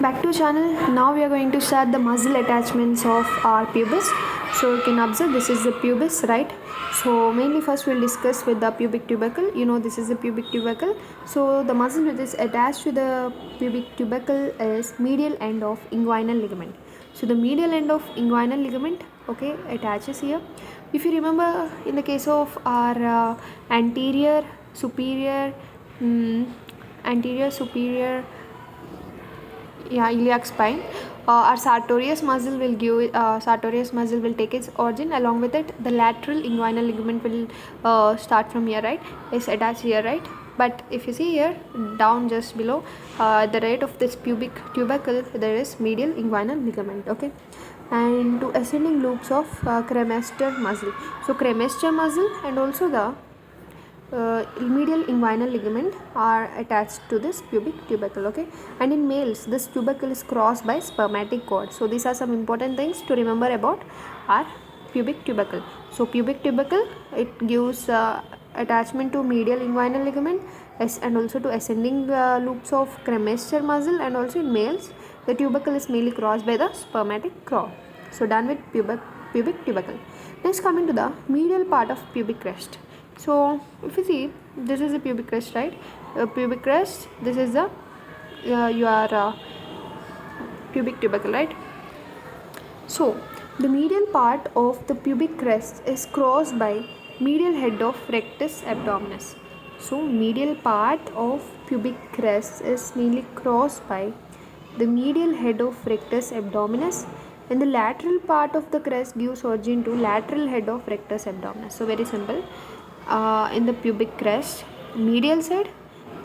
Back to channel. Now we are going to start the muscle attachments of our pubis. So you can observe this is the pubis, right? So mainly first we'll discuss with the pubic tubercle. You know this is the pubic tubercle. So the muscle which is attached to the pubic tubercle is medial end of inguinal ligament. So the medial end of inguinal ligament, okay, attaches here. If you remember in the case of our anterior superior iliac spine, our sartorius muscle will give sartorius muscle will take its origin. Along with it, the lateral inguinal ligament will start from here, right? It's attached here, right? But if you see here down just below the right of this pubic tubercle, there is medial inguinal ligament, okay? And to ascending loops of cremaster muscle. So cremaster muscle and also the medial inguinal ligament are attached to this pubic tubercle, okay? And in males this tubercle is crossed by spermatic cord. So these are some important things to remember about our pubic tubercle. So pubic tubercle, it gives attachment to medial inguinal ligament and also to ascending loops of cremaster muscle, and also in males the tubercle is mainly crossed by the spermatic cord. So done with pubic tubercle. Next, coming to the medial part of pubic crest. So if you see, this is the pubic crest, right? Pubic crest, this is the your pubic tubercle, right? So the medial part of the pubic crest is crossed by medial head of rectus abdominis. So medial part of pubic crest is mainly crossed by the medial head of rectus abdominis, and the lateral part of the crest gives origin to lateral head of rectus abdominis. So very simple. In the pubic crest, medial side,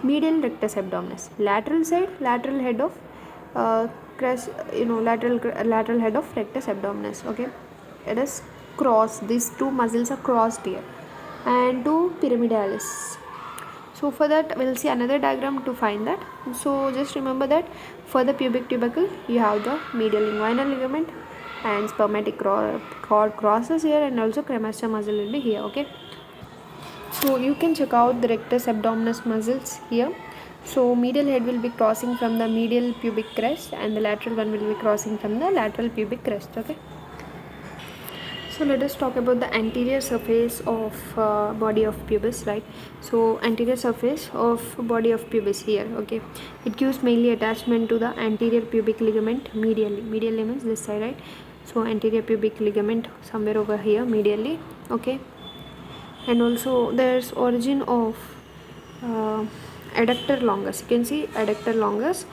medial rectus abdominis, lateral side, lateral head of crest, lateral head of rectus abdominis, okay? It is crossed, these two muscles are crossed here. And to pyramidalis. So for that we'll see another diagram to find that. So just remember that for the pubic tubercle you have the medial inguinal ligament and spermatic cord crosses here, and also cremaster muscle will be here, okay? So you can check out the rectus abdominis muscles here. So medial head will be crossing from the medial pubic crest, and the lateral one will be crossing from the lateral pubic crest, okay? So let us talk about the anterior surface of body of pubis, right? So anterior surface of body of pubis here, okay? It gives mainly attachment to the anterior pubic ligament medially. Medially means this side, right? So anterior pubic ligament somewhere over here medially, okay? And also there's origin of adductor longus. You can see adductor longus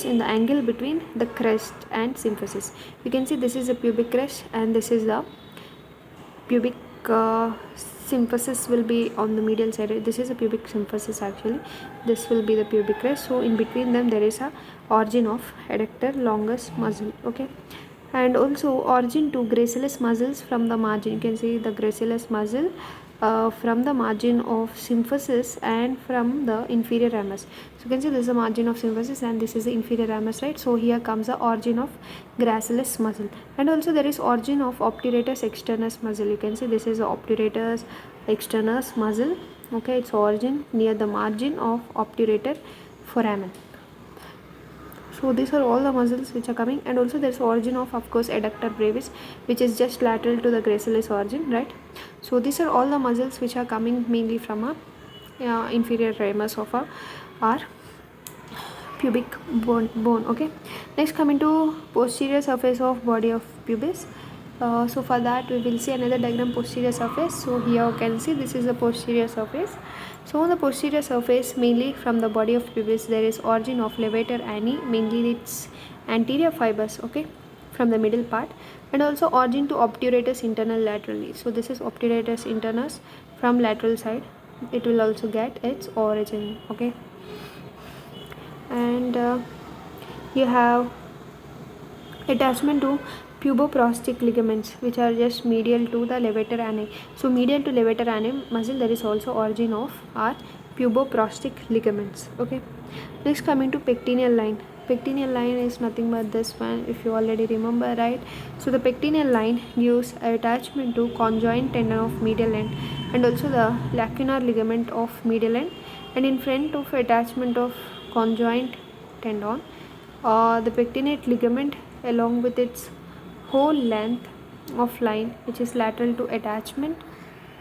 in the angle between the crest and symphysis. You can see this is the pubic crest and this is the pubic symphysis will be on the medial side. This is a pubic symphysis actually. This will be the pubic crest. So in between them there is a origin of adductor longus muscle, okay? And also origin to gracilis muscles from the margin. You can see the gracilis muscle from the margin of symphysis and from the inferior ramus. So you can see this is the margin of symphysis and this is the inferior ramus, right? So here comes the origin of gracilis muscle. And also there is origin of obturator externus muscle. You can see this is the obturator externus muscle, okay? Its origin near the margin of obturator foramen. So these are all the muscles which are coming, and also there is origin of course adductor brevis, which is just lateral to the gracilis origin, right? So these are all the muscles which are coming mainly from a inferior ramus of our pubic bone, okay? Next, coming to posterior surface of body of pubis. So for that we will see another diagram, posterior surface. So here you can see this is the posterior surface. So on the posterior surface, mainly from the body of pubis, there is origin of levator ani, mainly its anterior fibers, okay, from the middle part, and also origin to obturatus internal laterally. So this is obturatus internus from lateral side. It will also get its origin, okay? And you have attachment to puboprosthetic ligaments which are just medial to the levator ani. So medial to levator ani muscle, there is also origin of our puboprosthetic ligaments, okay? Next, coming to pectineal line. Pectineal line is nothing but this one, if you already remember, right? So the pectineal line gives attachment to conjoint tendon of medial end and also the lacunar ligament of medial end, and in front of attachment of conjoint tendon the pectinate ligament along with its whole length of line which is lateral to attachment.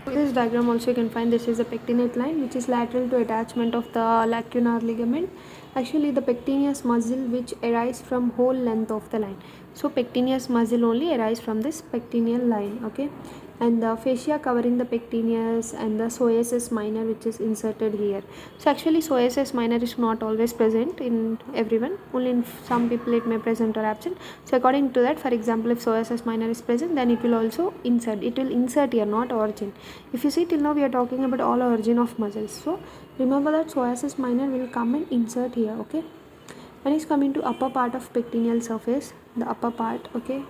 This diagram also you can find this is the pectinate line which is lateral to attachment of the lacunar ligament. Actually the pectineus muscle which arises from whole length of the line. So pectineus muscle only arises from this pectineal line, okay, and the fascia covering the pectineus and the psoas minor which is inserted here. So actually psoas minor is not always present in everyone, only in some people it may present or absent. So according to that, for example, if psoas minor is present, then it will also insert, it will insert here, not origin. If you see till now we are talking about all origin of muscles, so remember that psoas minor will come and insert here, okay. When it's coming to upper part of pectineal surface, the upper part, okay,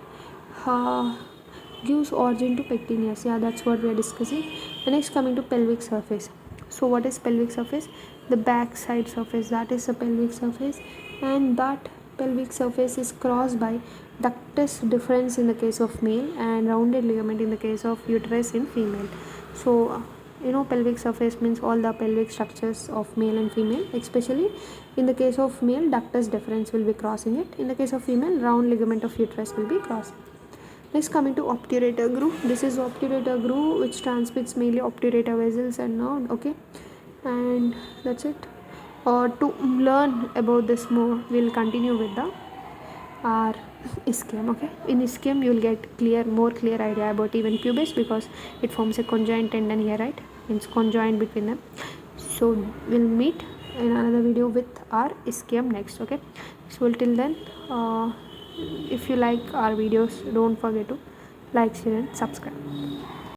gives origin to pectineus. Yeah, that's what we are discussing. The next coming to pelvic surface. So what is pelvic surface? The back side surface, that is the pelvic surface, and that pelvic surface is crossed by ductus deferens in the case of male and rounded ligament in the case of uterus in female. So you know, pelvic surface means all the pelvic structures of male and female. Especially in the case of male, ductus deferens will be crossing it. In the case of female, round ligament of uterus will be crossing. Next coming to obturator groove. This is obturator groove which transmits mainly obturator vessels and nerve, okay, and that's it. To learn about this more, we'll continue with the our ischium, okay. In ischium you will get more clear idea about even pubis because it forms a conjoint tendon here, right, it's conjoined between them. So we'll meet in another video with our ischium next, okay. So till then, if you like our videos, don't forget to like, share and subscribe.